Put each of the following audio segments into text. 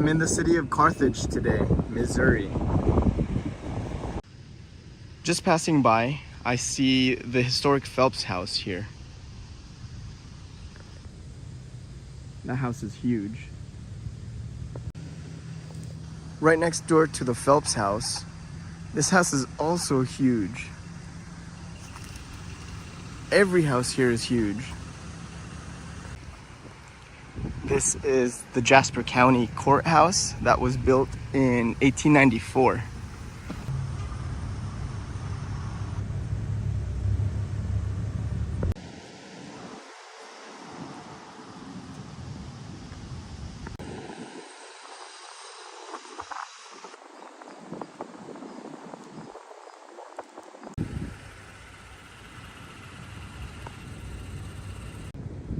I'm in the city of Carthage today, Missouri. Just passing by, I see the historic Phelps house here. That house is huge. Right next door to the Phelps house, this house is also huge. Every house here is huge. This is the Jasper County Courthouse that was built in 1894.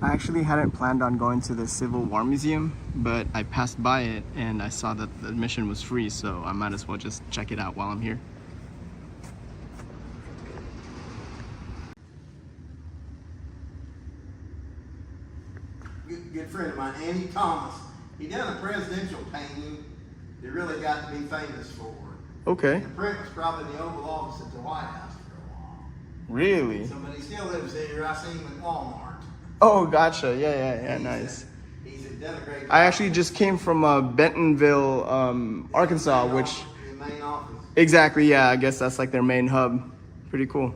I actually hadn't planned on going to the Civil War Museum, but I passed by it and I saw that the admission was free, so I might as well just check it out while I'm here. Good friend of mine, Andy Thomas. He done a presidential painting that really got to be famous for. Okay. And the print was probably in the Oval Office at the White House for a while. Really? So, but he still lives there. I seen him at Walmart. Oh, gotcha. Yeah, nice. He's done a great job. I actually just came from Bentonville, Arkansas, which... The main office. Exactly, yeah, I guess that's like their main hub. Pretty cool.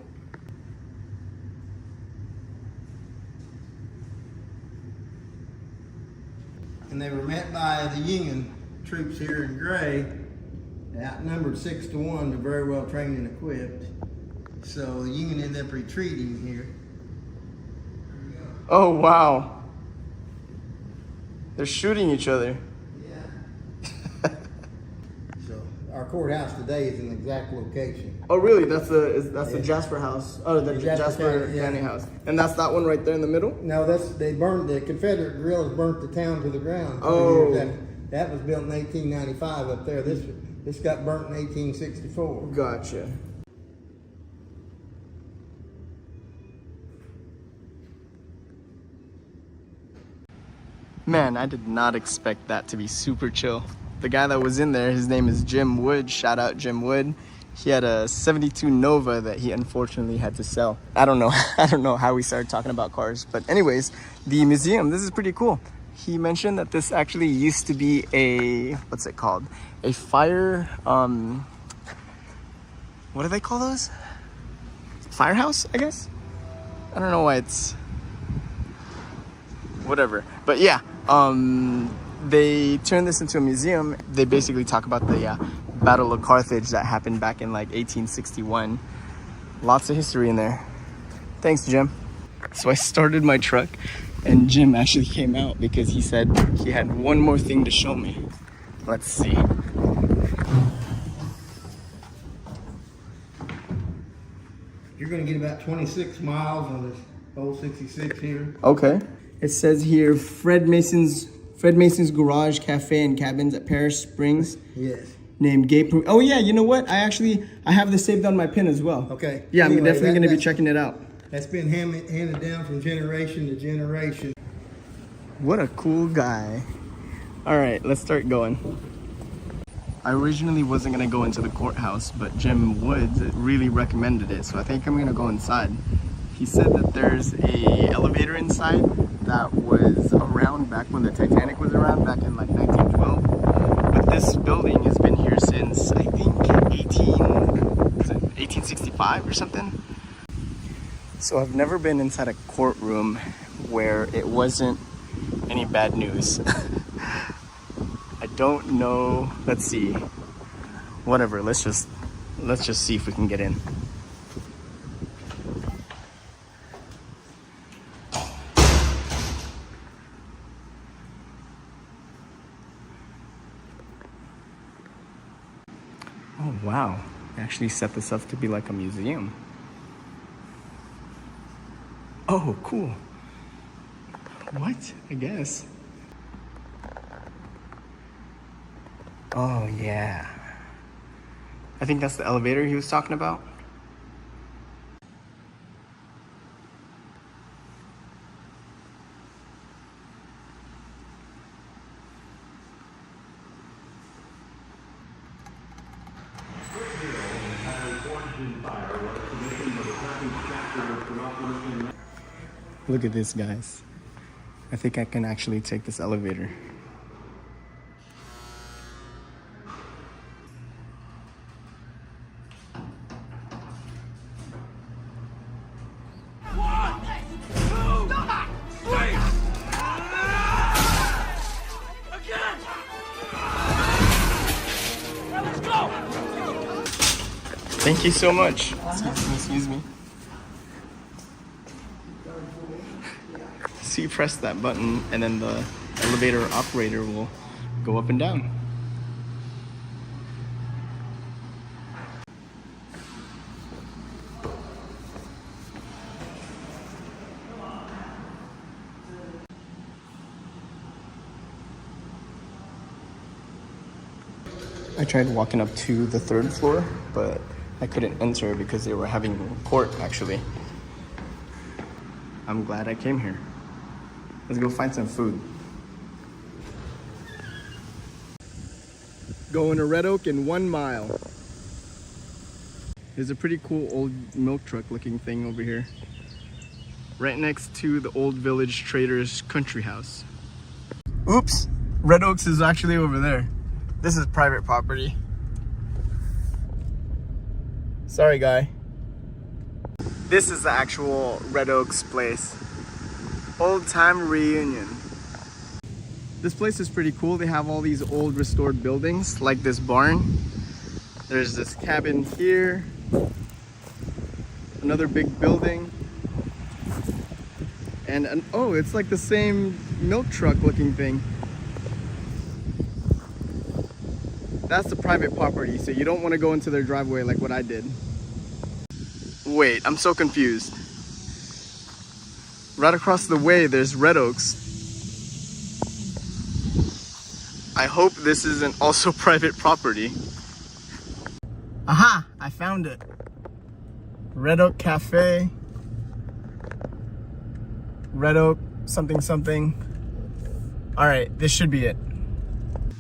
And they were met by the Union troops here in gray, outnumbered 6-1. They're very well trained and equipped. So the Union ended up retreating here. Oh, wow. They're shooting each other. Yeah. So our courthouse today is an exact location. Oh, really? That's the Jasper house. Oh, the Jasper County house. And that's that one right there in the middle? No, they burned, the Confederate guerrillas burnt the town to the ground. Oh. That was built in 1895 up there. This got burnt in 1864. Gotcha. Man, I did not expect that to be super chill. The guy that was in there, his name is Jim Wood. Shout out Jim Wood. He had a 72 Nova that he unfortunately had to sell. I don't know how we started talking about cars, but anyways, the museum, this is pretty cool. He mentioned that this actually used to be a, what's it called? A fire, what do they call those? Firehouse, I guess? I don't know why it's, whatever. But yeah, they turned this into a museum. They basically talk about the Battle of Carthage that happened back in like 1861. Lots of history in there. Thanks, Jim. So I started my truck and Jim actually came out because he said he had one more thing to show me. Let's see. You're going to get about 26 miles on this old 66 here. Okay. It says here Fred Mason's Garage, Cafe, and Cabins at Parish Springs. Yes. Named Gabe. Oh yeah, you know what? I have this saved on my pin as well. Okay. Yeah, anyway, I'm definitely going to be checking it out. That's been handed down from generation to generation. What a cool guy. All right, let's start going. I originally wasn't going to go into the courthouse, but Jim Woods really recommended it, so I think I'm going to go inside. He said that there's a elevator inside that was around back when the Titanic was around, back in like 1912. But this building has been here since, I think, 1865 or something. So I've never been inside a courtroom where it wasn't any bad news. I don't know. Let's see. Whatever. Let's just see if we can get in. Oh wow. They actually set this up to be like a museum. Oh, cool. What? I guess. Oh, yeah. I think that's the elevator he was talking about. Look at this, guys. I think I can actually take this elevator. Thank you so much. Excuse me. So you press that button and then the elevator operator will go up and down. I tried walking up to the 3rd floor, but I couldn't enter because they were having court, actually. I'm glad I came here. Let's go find some food. Going to Red Oak in 1 mile. There's a pretty cool old milk truck looking thing over here. Right next to the Old Village Traders Country House. Oops! Red Oaks is actually over there. This is private property. Sorry, guy. This is the actual Red Oaks place. Old time reunion. This place is pretty cool. They have all these old restored buildings, like this barn. There's this cabin here. Another big building. And oh, it's like the same milk truck looking thing. That's the private property, so you don't want to go into their driveway like what I did. Wait, I'm so confused. Right across the way, there's Red Oaks. I hope this isn't also private property. Aha! I found it. Red Oak Cafe. Red Oak something something. Alright, this should be it.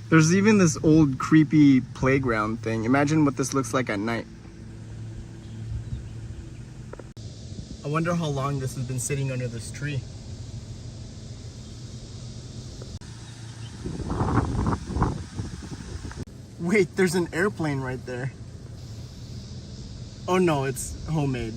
There's even this old creepy playground thing. Imagine what this looks like at night. I wonder how long this has been sitting under this tree. Wait, there's an airplane right there. Oh no, it's homemade.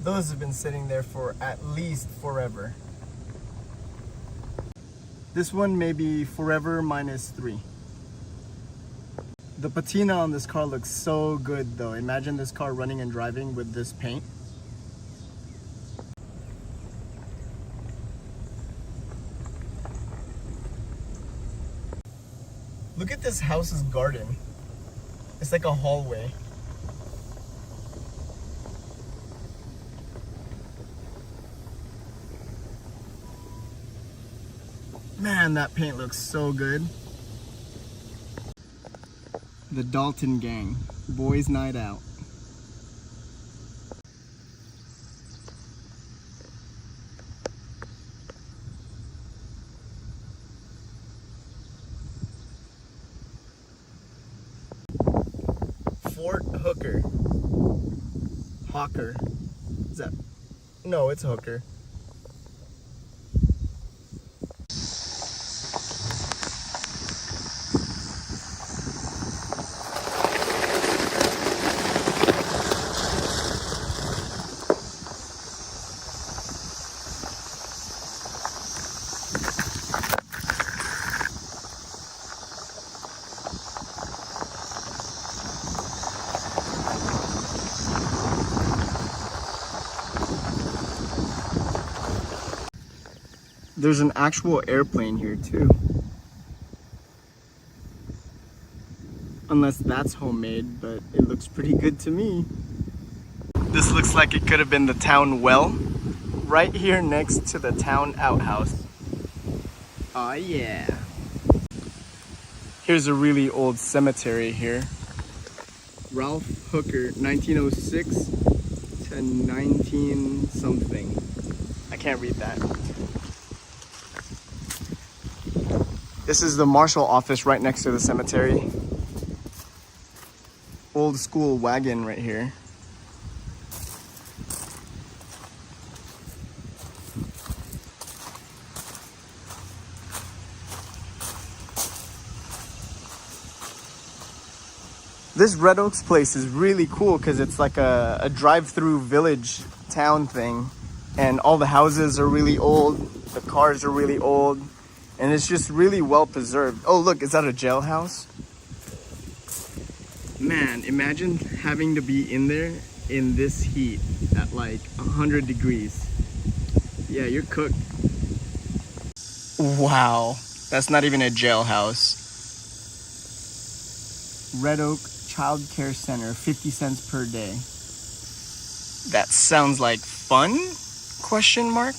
Those have been sitting there for at least forever. This one may be forever -3. The patina on this car looks so good though. Imagine this car running and driving with this paint. Look at this house's garden. It's like a hallway. Man, that paint looks so good. The Dalton Gang, boys' night out. Fort Hooker. Hawker. Is that? No, it's Hooker. There's an actual airplane here too. Unless that's homemade, but it looks pretty good to me. This looks like it could have been the town well. right here next to the town outhouse. Oh yeah. Here's a really old cemetery here. Ralph Hooker, 1906 to 19 something. I can't read that. This is the marshal office right next to the cemetery. Old school wagon right here. This Red Oaks place is really cool because it's like a drive-through village town thing. And all the houses are really old, the cars are really old, and it's just really well preserved. Oh look, is that a jailhouse? Man, imagine having to be in there in this heat at like 100 degrees. Yeah, you're cooked. Wow, that's not even a jailhouse. Red Oak Child Care Center, 50 cents per day. That sounds like fun? Question mark?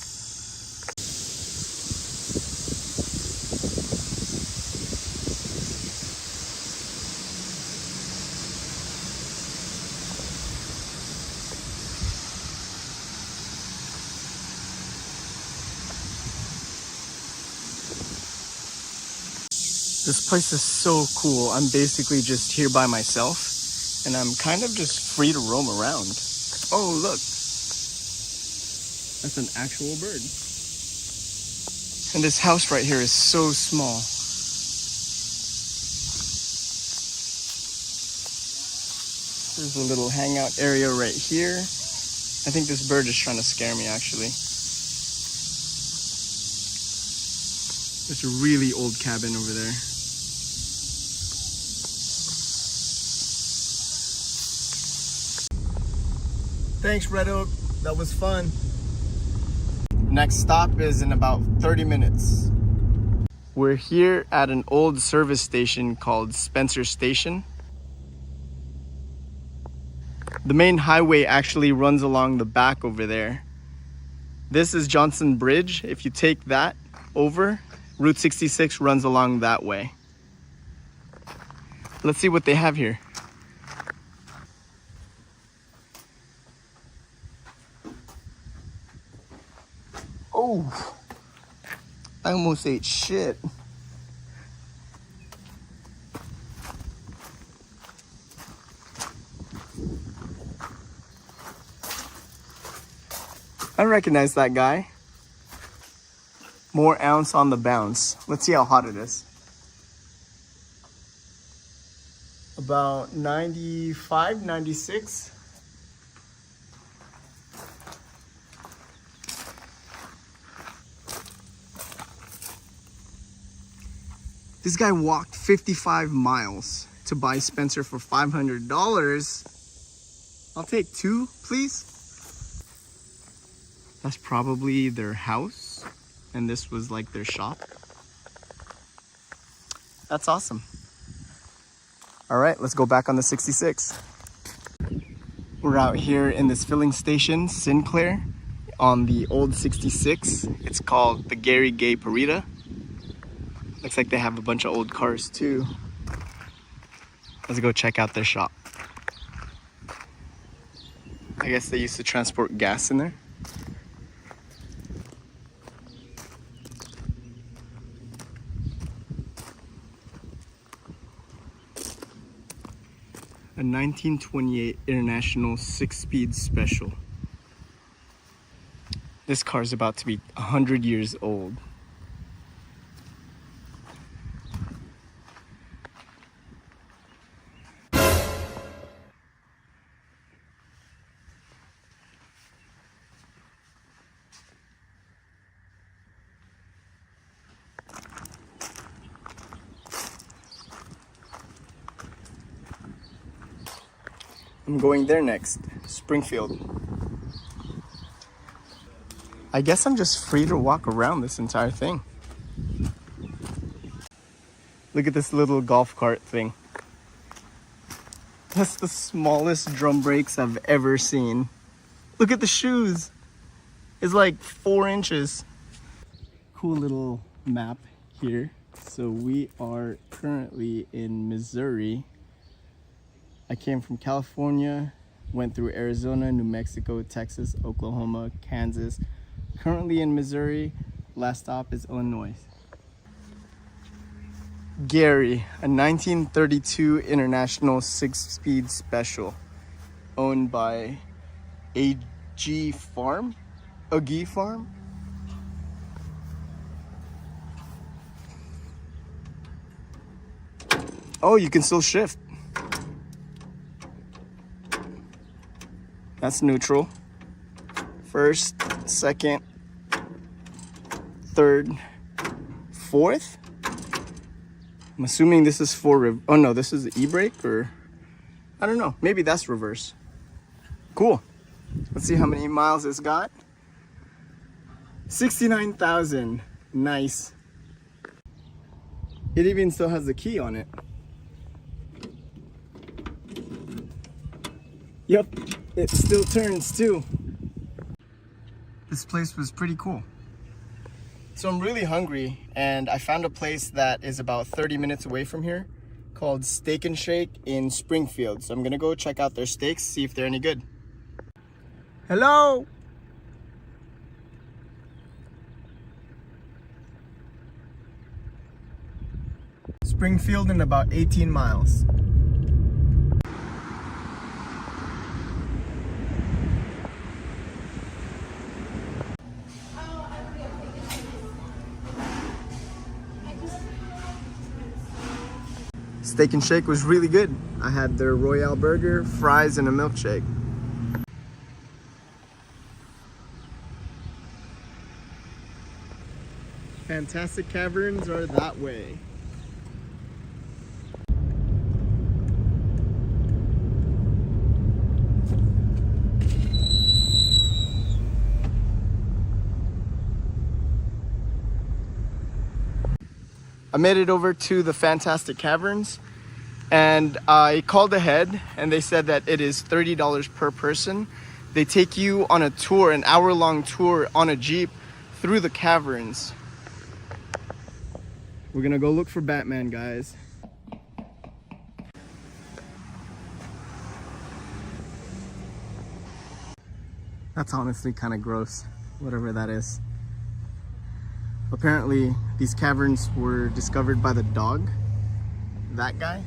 This place is so cool. I'm basically just here by myself and I'm kind of just free to roam around. Oh, look. That's an actual bird. And this house right here is so small. There's a little hangout area right here. I think this bird is trying to scare me actually. There's a really old cabin over there. Thanks, Red Oak. That was fun. Next stop is in about 30 minutes. We're here at an old service station called Spencer Station. The main highway actually runs along the back over there. This is Johnson Bridge. If you take that over, Route 66 runs along that way. Let's see what they have here. Oh, I almost ate shit. I recognize that guy. More ounce on the bounce. Let's see how hot it is. About 95, 96. This guy walked 55 miles to buy Spencer for $500. I'll take 2, please. That's probably their house, and this was like their shop. That's awesome. All right, let's go back on the 66. We're out here in this filling station, Sinclair, on the old 66. It's called the Gary Gay Parita. Looks like they have a bunch of old cars too. Let's go check out their shop. I guess they used to transport gas in there. A 1928 International 6-speed special. This car is about to be 100 years old. I'm going there next, Springfield. I guess I'm just free to walk around this entire thing. Look at this little golf cart thing. That's the smallest drum brakes I've ever seen. Look at the shoes. is like 4 inches. Cool little map here. So we are currently in Missouri. I came from California, went through Arizona, New Mexico, Texas, Oklahoma, Kansas. Currently in Missouri. Last stop is Illinois. Gary, a 1932 International 6-speed special owned by AG Farm? Agi Farm? Oh, you can still shift. That's neutral. First, second, third, fourth. I'm assuming this is for, oh no, this is the e-brake, or I don't know, maybe that's reverse. Cool. Let's see how many miles it's got. 69,000. Nice. It even still has the key on it. Yep, it still turns too. This place was pretty cool. So I'm really hungry, and I found a place that is about 30 minutes away from here called Steak and Shake in Springfield. So I'm gonna go check out their steaks, see if they're any good. Hello? Springfield in about 18 miles. Steak and Shake was really good. I had their Royale burger, fries, and a milkshake. Fantastic Caverns are that way. I made it over to the Fantastic Caverns, and I called ahead, and they said that it is $30 per person. They take you on a tour, an hour-long tour on a Jeep through the caverns. We're gonna go look for Batman, guys. That's honestly kind of gross, whatever that is. Apparently, these caverns were discovered by the dog. That guy.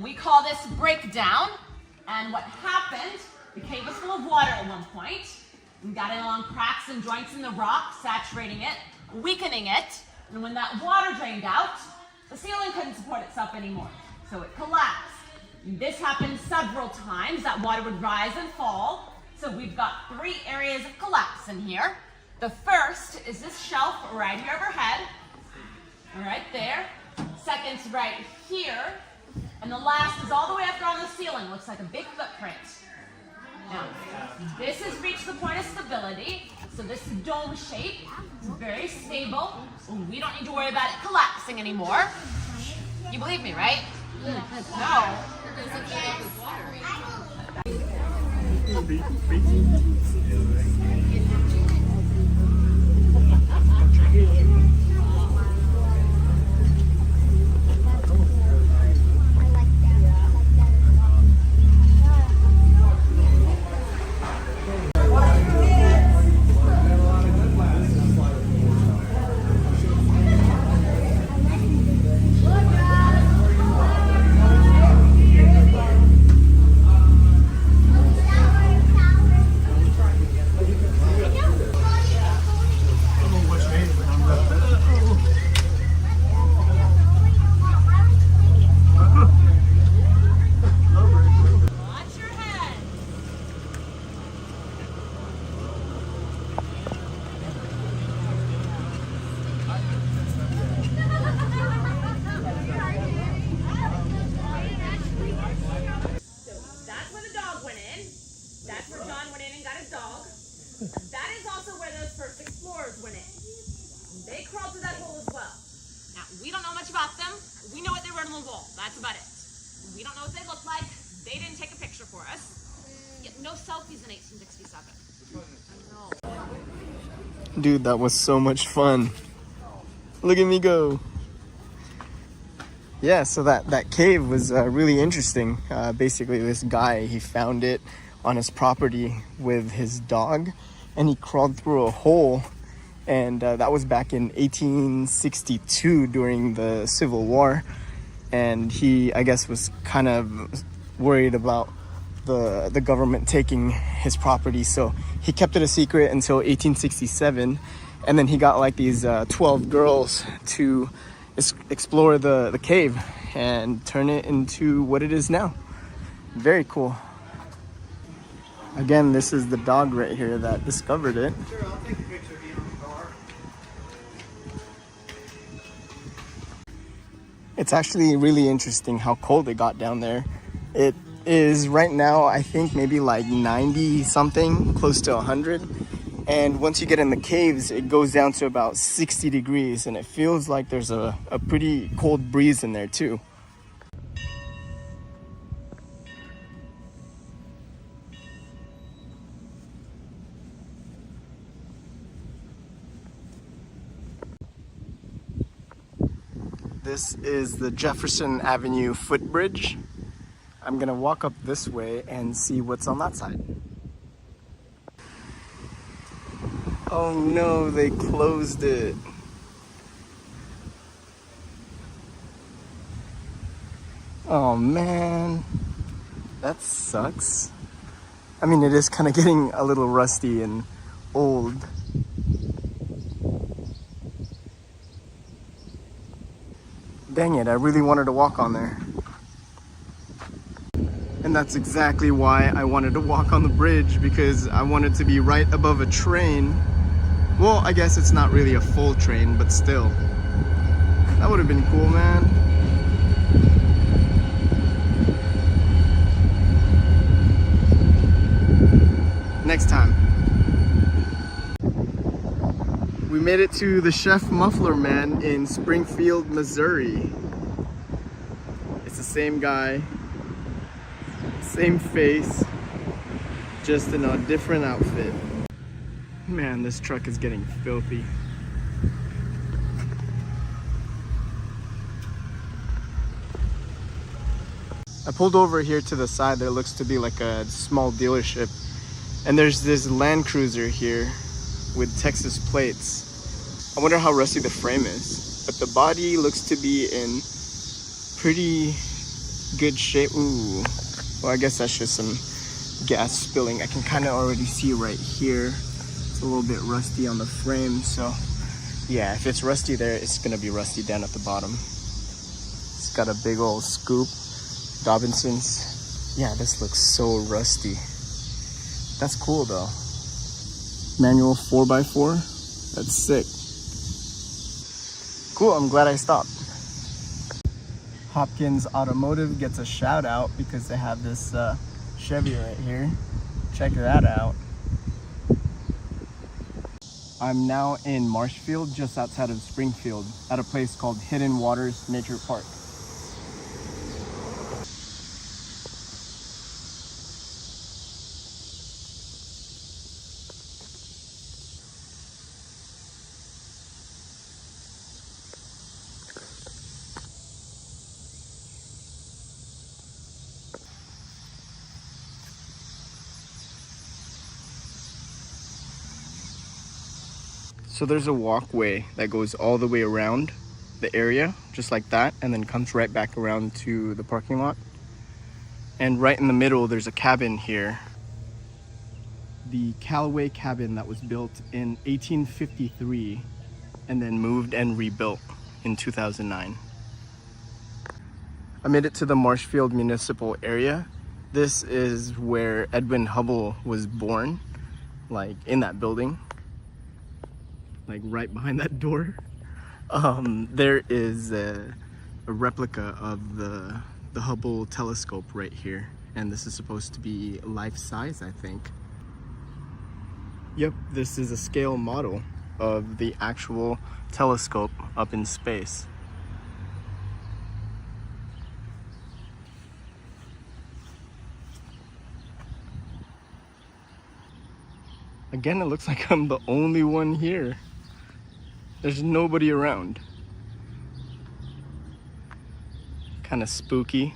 we call this breakdown. And what happened, the cave was full of water at one point. We got in along cracks and joints in the rock, saturating it, weakening it. And when that water drained out, the ceiling couldn't support itself anymore. So it collapsed. And this happened several times. That water would rise and fall. So we've got 3 areas of collapse in here. The first is this shelf right here overhead. Right there. Second's right here. And the last is all the way up there on the ceiling. Looks like a big footprint. Now, this has reached the point of stability. So this dome shape is very stable. We don't need to worry about it collapsing anymore. You believe me, right? No. That is also where those first explorers went in. They crawled through that hole as well. Now, we don't know much about them. We know what they wrote on the wall. That's about it. We don't know what they look like. They didn't take a picture for us. Yet no selfies in 1867. No. Dude, that was so much fun. Look at me go. Yeah, so that cave was really interesting. Basically, this guy, he found it on his property with his dog, and he crawled through a hole, and that was back in 1862 during the Civil War, and he, I guess, was kind of worried about the government taking his property, so he kept it a secret until 1867, and then he got like these 12 girls to explore the cave and turn it into what it is now. Very cool. Again, this is the dog right here that discovered it. Sure, I'll take a picture of you in the car. It's actually really interesting how cold it got down there. It is right now, I think maybe like 90 something, close to 100. And once you get in the caves, it goes down to about 60 degrees, and it feels like there's a pretty cold breeze in there too. This is the Jefferson Avenue footbridge. I'm gonna walk up this way and see what's on that side. Oh no, they closed it. Oh man, that sucks. I mean, it is kind of getting a little rusty and old. Dang it, I really wanted to walk on there. And that's exactly why I wanted to walk on the bridge, because I wanted to be right above a train. Well, I guess it's not really a full train, but still. That would have been cool, man. Next time. We made it to the Chef Muffler Man in Springfield, Missouri. It's the same guy, same face, just in a different outfit. Man, this truck is getting filthy. I pulled over here to the side. There looks to be like a small dealership, and there's this Land Cruiser here with Texas plates. I wonder how rusty the frame is, but the body looks to be in pretty good shape. Ooh, well, I guess that's just some gas spilling. I can kind of already see right here. It's a little bit rusty on the frame, so yeah, if it's rusty there, it's gonna be rusty down at the bottom. It's got a big old scoop, Dobinson's. Yeah, this looks so rusty. That's cool though. Manual 4x4, that's sick. Cool, I'm glad I stopped. Hopkins Automotive gets a shout out because they have this Chevy right here. Check that out. I'm now in Marshfield, just outside of Springfield, at a place called Hidden Waters Nature Park. So there's a walkway that goes all the way around the area, just like that, and then comes right back around to the parking lot. And right in the middle, there's a cabin here. The Callaway cabin that was built in 1853 and then moved and rebuilt in 2009. I made it to the Marshfield Municipal Area. This is where Edwin Hubble was born, like in that building. Like right behind that door. There is a replica of the Hubble telescope right here, and this is supposed to be life-size, I think. Yep, this is a scale model of the actual telescope up in space. Again, it looks like I'm the only one here. There's nobody around. Kind of spooky.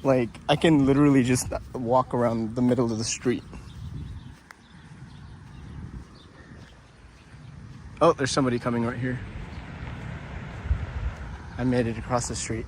Like, I can literally just walk around the middle of the street. Oh, there's somebody coming right here. I made it across the street.